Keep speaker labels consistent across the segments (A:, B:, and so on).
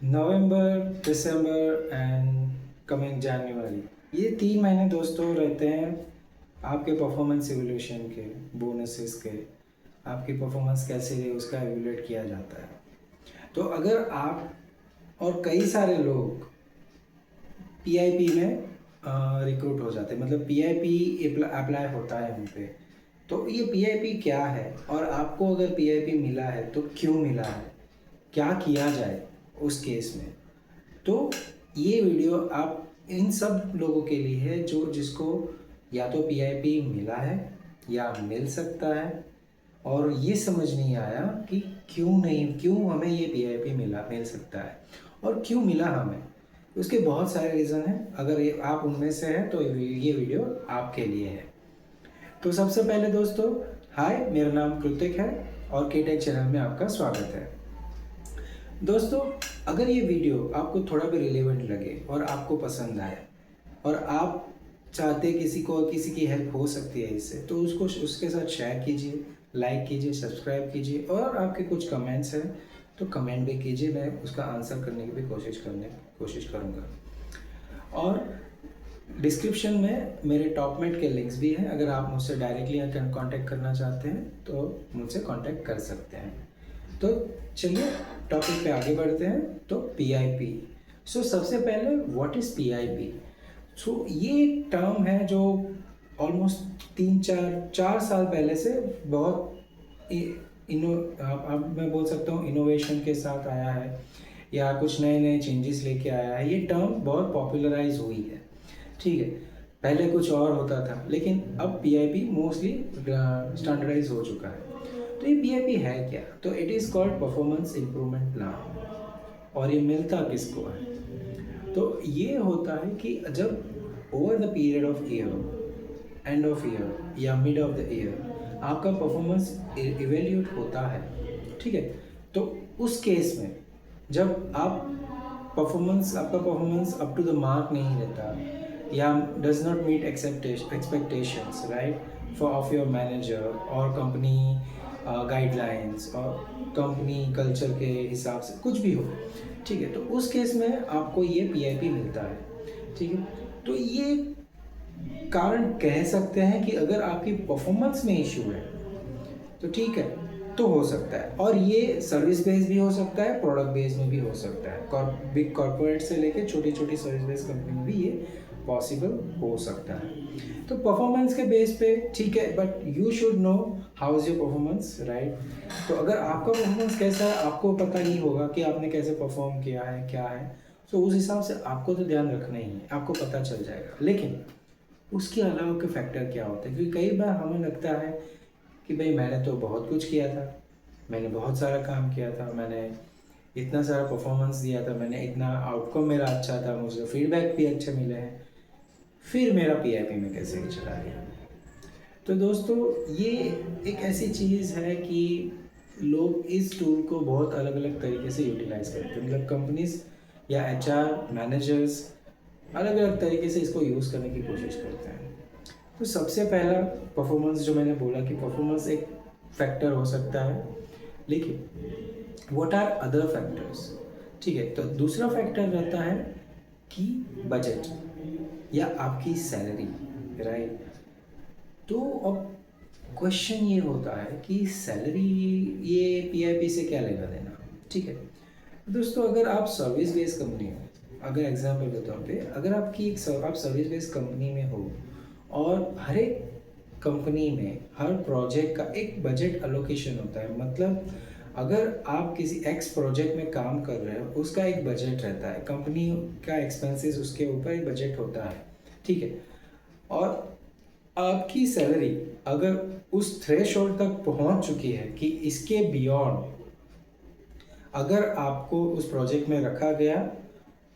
A: November, December and coming जनवरी, ये 3 महीने दोस्तों रहते हैं आपके परफॉर्मेंस एवोल्यूशन के, बोनसेस के। आपकी परफॉर्मेंस कैसी रही उसका एवोल्यूट किया जाता है। तो अगर आप और कई सारे लोग पीआईपी में रिक्रूट हो जाते हैं, मतलब पीआईपी अप्लाई होता है उन पे। तो ये पीआईपी क्या है और आपको अगर पीआईपी मिला है तो क्यों मिला है, क्या किया जाए उस केस में। तो ये वीडियो आप इन सब लोगों के लिए है जो जिसको या तो पीआईपी मिला है या मिल सकता है, और ये समझ नहीं आया कि क्यों हमें ये पीआईपी मिल सकता है और क्यों मिला हमें। उसके बहुत सारे रीज़न हैं। अगर ये आप उनमें से हैं तो ये वीडियो आपके लिए है। तो सबसे पहले दोस्तों, हाय, मेरा नाम कृतिक है और केटेक चैनल में आपका स्वागत है। दोस्तों, अगर ये वीडियो आपको थोड़ा भी रिलेवेंट लगे और आपको पसंद आए और आप चाहते किसी की हेल्प हो सकती है इससे, तो उसको उसके साथ शेयर कीजिए, लाइक कीजिए, सब्सक्राइब कीजिए, और आपके कुछ कमेंट्स हैं तो कमेंट भी कीजिए, मैं उसका आंसर करने की भी कोशिश करूँगा। और डिस्क्रिप्शन में मेरे टॉपमेट के लिंक्स भी हैं, अगर आप मुझसे डायरेक्टली कांटेक्ट करना चाहते हैं तो मुझसे कांटेक्ट कर सकते हैं। तो चलिए टॉपिक पे आगे बढ़ते हैं। तो पीआईपी, सबसे पहले व्हाट इज़ पीआईपी। ये एक टर्म है जो ऑलमोस्ट 3-4 साल पहले से बहुत मैं बोल सकता हूँ इनोवेशन के साथ आया है, या कुछ नए नए चेंजेस लेके आया है। ये टर्म बहुत पॉपुलराइज हुई है, ठीक है। पहले कुछ और होता था, लेकिन अब पीआईपी मोस्टली स्टैंडर्डाइज हो चुका है। तो ये पीआईपी है क्या? तो it is called performance improvement plan. और ये मिलता किसको है? तो ये होता है कि जब over the period of year, end of year या मिड ऑफ द ईयर आपका परफॉर्मेंस इवेल्यूट होता है, ठीक है। तो उस केस में जब आपका performance up to the mark नहीं रहता या does not meet expectations, right, for of your manager और कंपनी गाइडलाइंस और कंपनी कल्चर के हिसाब से कुछ भी हो, ठीक है, तो उस केस में आपको ये पीआईपी मिलता है, ठीक है। तो ये कारण कह सकते हैं कि अगर आपकी परफॉर्मेंस में इशू है तो ठीक है, तो हो सकता है। और ये सर्विस बेस्ड भी हो सकता है, प्रोडक्ट बेस्ड में भी हो सकता है। बिग कॉर्पोरेट से लेके छोटी छोटी सर्विस बेस्ड कंपनी में भी ये पॉसिबल हो सकता है। तो परफॉर्मेंस के बेस पे ठीक है, but you should know how is your performance, right. तो अगर आपका परफॉर्मेंस कैसा है आपको पता नहीं होगा कि आपने कैसे परफॉर्म किया है, क्या है, तो उस हिसाब से आपको तो ध्यान रखना ही है, आपको पता चल जाएगा। लेकिन उसके अलावा के फैक्टर क्या होते हैं, क्योंकि कई बार हमें लगता है कि भाई मैंने तो बहुत कुछ किया था, मैंने बहुत सारा काम किया था, मैंने इतना सारा परफॉर्मेंस दिया था, मैंने इतना आउटकम मेरा अच्छा था, मुझे फीडबैक भी अच्छे मिले हैं, फिर मेरा पीआईपी में कैसे ही चला गया। तो दोस्तों, ये एक ऐसी चीज़ है कि लोग इस टूल को बहुत अलग अलग तरीके से यूटिलाइज करते हैं, मतलब कंपनीज या एचआर मैनेजर्स अलग अलग तरीके से इसको यूज़ करने की कोशिश करते हैं। तो सबसे पहला परफॉर्मेंस, जो मैंने बोला कि परफॉर्मेंस एक फैक्टर हो सकता है, लेकिन व्हाट आर अदर फैक्टर्स, ठीक है। तो दूसरा फैक्टर रहता है कि बजट या आपकी सैलरी, राइट। तो अब क्वेश्चन ये होता है कि सैलरी, ये पीआईपी से क्या लेना देना, ठीक है। दोस्तों, अगर आप सर्विस बेस्ड कंपनी हो, अगर एग्जांपल के तौर पे अगर आप सर्विस बेस्ड कंपनी में हो और हर एक कंपनी में हर प्रोजेक्ट का एक बजट अलोकेशन होता है, मतलब अगर आप किसी एक्स प्रोजेक्ट में काम कर रहे हो उसका एक बजट रहता है, कंपनी का एक्सपेंसेस उसके ऊपर एक बजट होता है, ठीक है। और आपकी सैलरी अगर उस थ्रेशोल्ड तक पहुंच चुकी है कि इसके बियॉन्ड अगर आपको उस प्रोजेक्ट में रखा गया,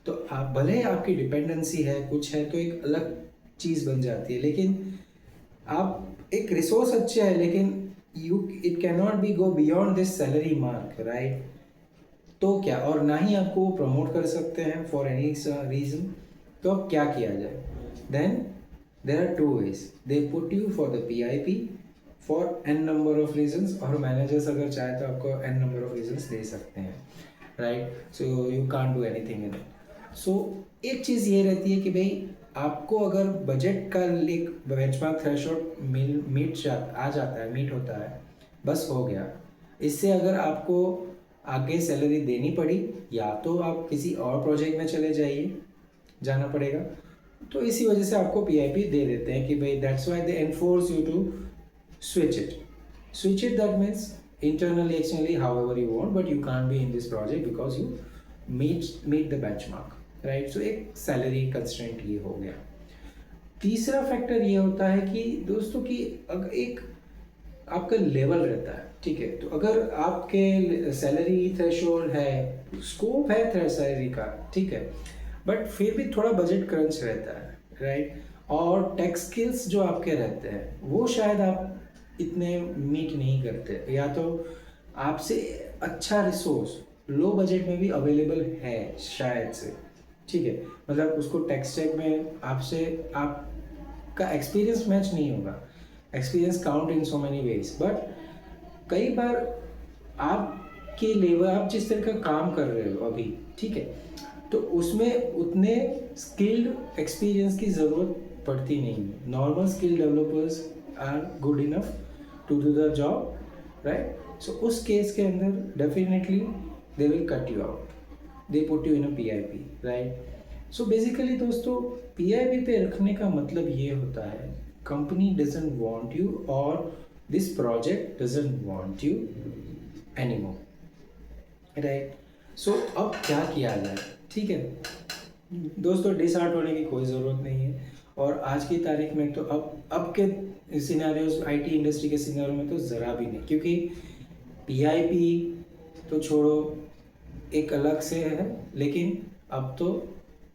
A: तो आप भले ही आपकी डिपेंडेंसी है, कुछ है, तो एक अलग चीज़ बन जाती है। लेकिन आप एक रिसोर्स अच्छे है, लेकिन it can not be go beyond this salary mark, right. तो क्या, और ना ही आपको प्रमोट कर सकते हैं फॉर एनी रीज़न। तो अब क्या किया जाए? Then there are two ways, they put you for the PIP for an number of reasons, और मैनेजर्स अगर चाहे तो आपको एन नंबर ऑफ रीजंस दे सकते हैं। Right, so you can't do anything in it. सो एक चीज़ ये रहती है कि भाई आपको अगर बजट का एक बेंचमार्क थ्रेशोल्ड आ जाता है, मीट होता है, बस हो गया। इससे अगर आपको आगे सैलरी देनी पड़ी, या तो आप किसी और प्रोजेक्ट में चले जाइए, जाना पड़ेगा, तो इसी वजह से आपको पीआईपी दे देते हैं कि भाई that's why they enforce you to switch it that means internally externally however you want, but you can't be in this project because you meet the benchmark, right? So एक सैलरी कंस्ट्रेंट ये हो गया। तीसरा factor ये होता है कि दोस्तों कि अगर एक आपका लेवल रहता है, ठीक है, तो अगर आपके सैलरी थ्रेशोल्ड है, स्कोप है सैलरी का, ठीक है, बट फिर भी थोड़ा बजट क्रंच रहता है, राइट, और टेक स्किल्स जो आपके रहते हैं वो शायद आप इतने मीट नहीं करते, या तो आपसे अच्छा रिसोर्स लो बजट में भी अवेलेबल है शायद से, ठीक है, मतलब उसको टेक स्टैक में आपसे आपका एक्सपीरियंस मैच नहीं होगा, experience count in so many ways, but कई बार आपके लेवल, आप जिस तरह का काम कर रहे हो अभी, ठीक है, तो उसमें उतने स्किल्ड एक्सपीरियंस की ज़रूरत पड़ती नहीं है। Normal skill developers are good enough to do the job, right, so उस केस के अंदर definitely they will cut you out, they put you in a PIP, right. So basically दोस्तों पीआईपी पे रखने का मतलब ये होता है कंपनी डजंट वांट यू और this project doesn't want you anymore, right. So अब क्या किया जाए, ठीक है दोस्तों, डिसहार्ट होने की कोई ज़रूरत नहीं है। और आज की तारीख में तो अब के सिनेरियोज, आईटी इंडस्ट्री के सिनेरियो में तो ज़रा भी नहीं, क्योंकि पीआईपी तो छोड़ो, एक अलग से है, लेकिन अब तो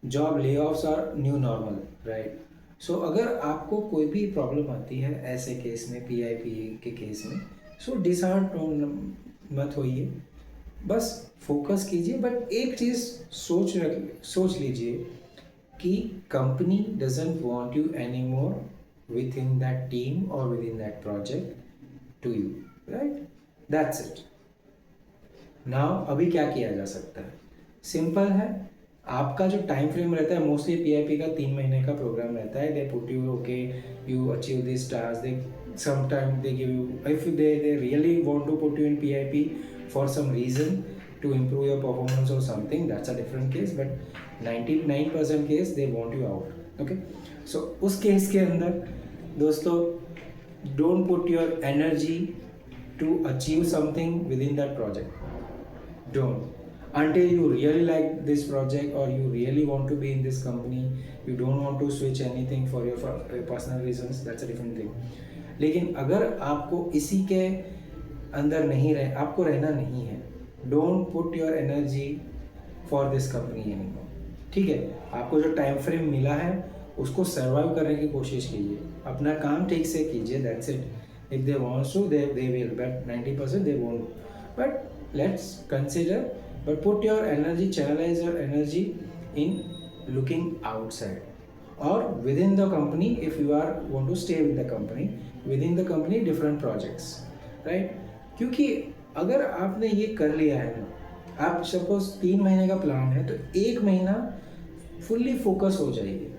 A: job layoffs are new normal, right. So अगर आपको कोई भी प्रॉब्लम आती है ऐसे केस में, पीआईपी के केस में, सो डिसहार्ट मत होइए, बस फोकस कीजिए, बट एक चीज़ सोच लीजिए कि company doesn't want you any more within that team और within that project to you, right, that's it. Now अभी क्या किया जा सकता है, सिंपल है, आपका जो टाइम फ्रेम रहता है, मोस्टली पीआईपी का 3 महीने का प्रोग्राम रहता है, they put you okay, you achieve this task, they sometime they give you, if they really want to put you in PIP for some reason to improve your performance or something, that's a different case, but 99% case they want you out, okay। So उस case के अंदर दोस्तों don't put your energy to achieve something within that project, don't, until you really like this project or you really want to be in this company, you don't want to switch anything for your personal reasons, that's a different thing। लेकिन अगर आपको इसी के अंदर नहीं आपको रहना नहीं है, don't put your energy for this company anymore, ठीक है। आपको जो टाइम फ्रेम मिला है उसको सर्वाइव करने की कोशिश कीजिए, अपना काम ठीक से कीजिए, that's it. If they wants to they will, but 90% they won't, but let's consider, but put your energy, channelise your energy in looking outside और within the company, if you are want to stay with the company, within the company different projects, right. क्योंकि अगर आपने ये कर लिया है ना, आप सपोज 3 महीने का प्लान है तो 1 महीना फुल्ली फोकस हो जाइए,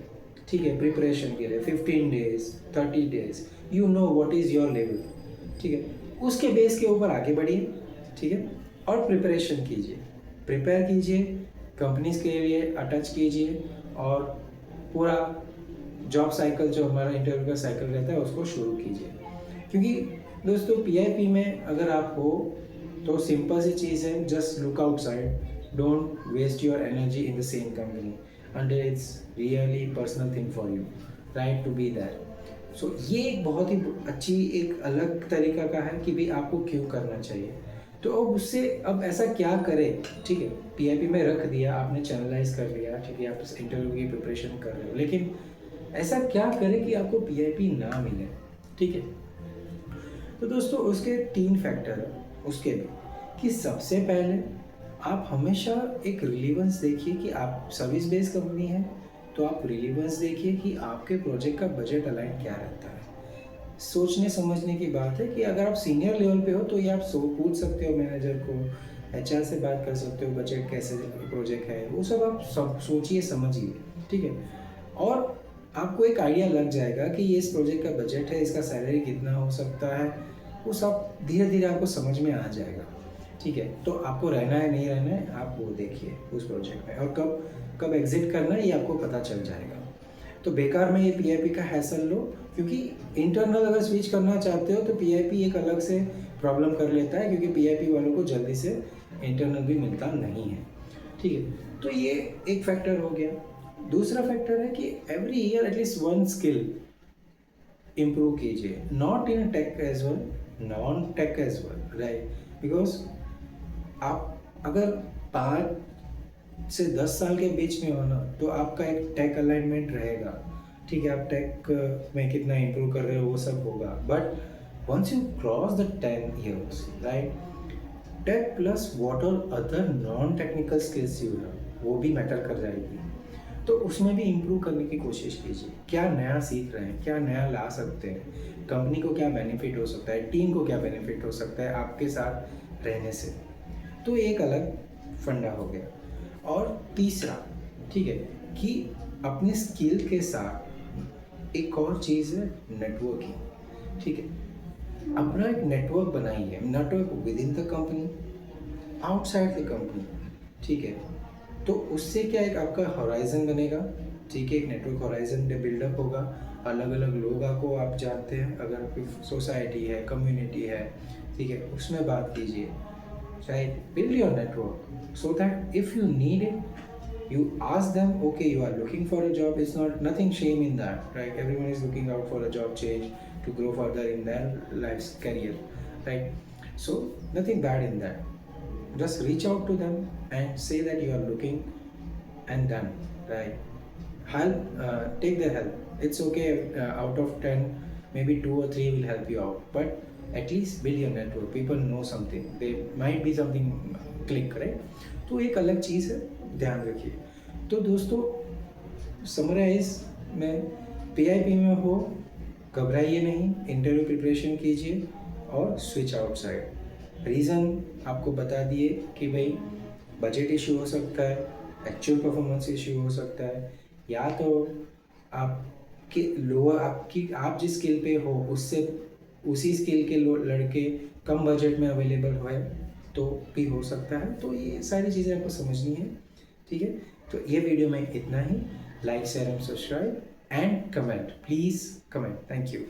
A: ठीक है, प्रिपरेशन के लिए 15 days 30 days, you know what is your level, ठीक है, उसके बेस के ऊपर आगे बढ़िए, ठीक है, और प्रिपरेशन कीजिए, प्रिपेयर कीजिए, कंपनीज के लिए अटैच कीजिए, और पूरा जॉब साइकिल जो हमारा इंटरव्यू का साइकिल रहता है उसको शुरू कीजिए। क्योंकि दोस्तों पीआईपी में अगर आप हो तो सिंपल सी चीज़ है, just look outside, don't waste your energy in the same company until it's really personal thing for you, right, to be that. So ये एक बहुत ही अच्छी एक अलग तरीका का है कि भाई आपको क्यों करना चाहिए। तो अब उससे अब ऐसा क्या करें, ठीक है, पीआईपी में रख दिया आपने, चैनलाइज कर लिया, ठीक है, आप इंटरव्यू की प्रिपरेशन कर रहे हो, लेकिन ऐसा क्या करें कि आपको पीआईपी ना मिले, ठीक है। तो दोस्तों उसके 3 फैक्टर हैं उसके भी, कि सबसे पहले आप हमेशा एक रिलीवेंस देखिए कि आप सर्विस बेस्ड कंपनी है, तो आप रिलीवेंस देखिए कि आपके प्रोजेक्ट का बजट अलाइन क्या रहता है। सोचने समझने की बात है कि अगर आप सीनियर लेवल पे हो तो ये आप पूछ सकते हो मैनेजर को एचआर से बात कर सकते हो, बजट कैसे प्रोजेक्ट है वो सब आप सब सोचिए समझिए, ठीक है। और आपको एक आइडिया लग जाएगा कि ये इस प्रोजेक्ट का बजट है, इसका सैलरी कितना हो सकता है, वो सब धीरे धीरे आपको समझ में आ जाएगा, ठीक है। तो आपको रहना है नहीं रहना है आप वो देखिए उस प्रोजेक्ट में, और कब कब एग्जिट करना है ये आपको पता चल जाएगा। तो बेकार में ये पीआईपी का हैसल लो, क्योंकि इंटरनल अगर स्विच करना चाहते हो तो पीआईपी एक अलग से प्रॉब्लम कर लेता है, क्योंकि पीआईपी वालों को जल्दी से इंटरनल भी मिलता नहीं है, ठीक है। तो ये एक फैक्टर हो गया। दूसरा फैक्टर है कि every year at least one skill improve कीजिए, not in tech as well, non tech as well, right. Because आप अगर 5 से 10 साल के बीच में हो ना, तो आपका एक टेक अलाइनमेंट रहेगा, ठीक है। आप टेक में कितना इम्प्रूव कर रहे हो वो सब होगा, but once you cross the 10 years, right, tech plus what all other non technical skills you have वो भी मैटर कर जाएगी। तो उसमें भी इम्प्रूव करने की कोशिश कीजिए, क्या नया सीख रहे हैं, क्या नया ला सकते हैं, कंपनी को क्या बेनिफिट हो सकता है, टीम को क्या बेनिफिट हो सकता है आपके साथ रहने से। तो एक अलग फंडा हो गया। और तीसरा, ठीक है, कि अपने स्किल के साथ एक और चीज़ है नेटवर्किंग, ठीक है। अपना एक नेटवर्क बनाइए, network with in the company, outside the company, ठीक है। तो उससे क्या एक आपका हॉराइजन बनेगा, ठीक है, एक नेटवर्क हॉराइजन बिल्डअप होगा, अलग अलग लोग आपको आप जानते हैं, अगर कोई सोसाइटी है, कम्युनिटी है, ठीक है, उसमें बात कीजिए, right? Build your network so that if you need it, you ask them, okay, you are looking for a job, it's not nothing shame in that, right? Everyone is looking out for a job change to grow further in their life's career, right? So nothing bad in that. Just reach out to them and say that you are looking, and done, right? Help, take their help, it's okay. Out of 10 maybe 2 or 3 will help you out, but at least build your network, people know something, they might be something click, right? तो एक अलग चीज़ है, ध्यान रखिए। तो दोस्तों summarise में PIP में हो, घबराइए नहीं, इंटरव्यू प्रिपरेशन कीजिए और स्विच आउटसाइड। रीज़न आपको बता दिए कि भाई बजट इशू हो सकता है, एक्चुअल परफॉर्मेंस इशू हो सकता है, या तो आपके लोअर आप जिस स्किल पे हो उससे उसी स्किल के लड़के कम बजट में अवेलेबल हुए तो भी हो सकता है। तो ये सारी चीज़ें आपको समझनी है, ठीक है। तो ये वीडियो में इतना ही। Like share and subscribe and comment, please comment. Thank you.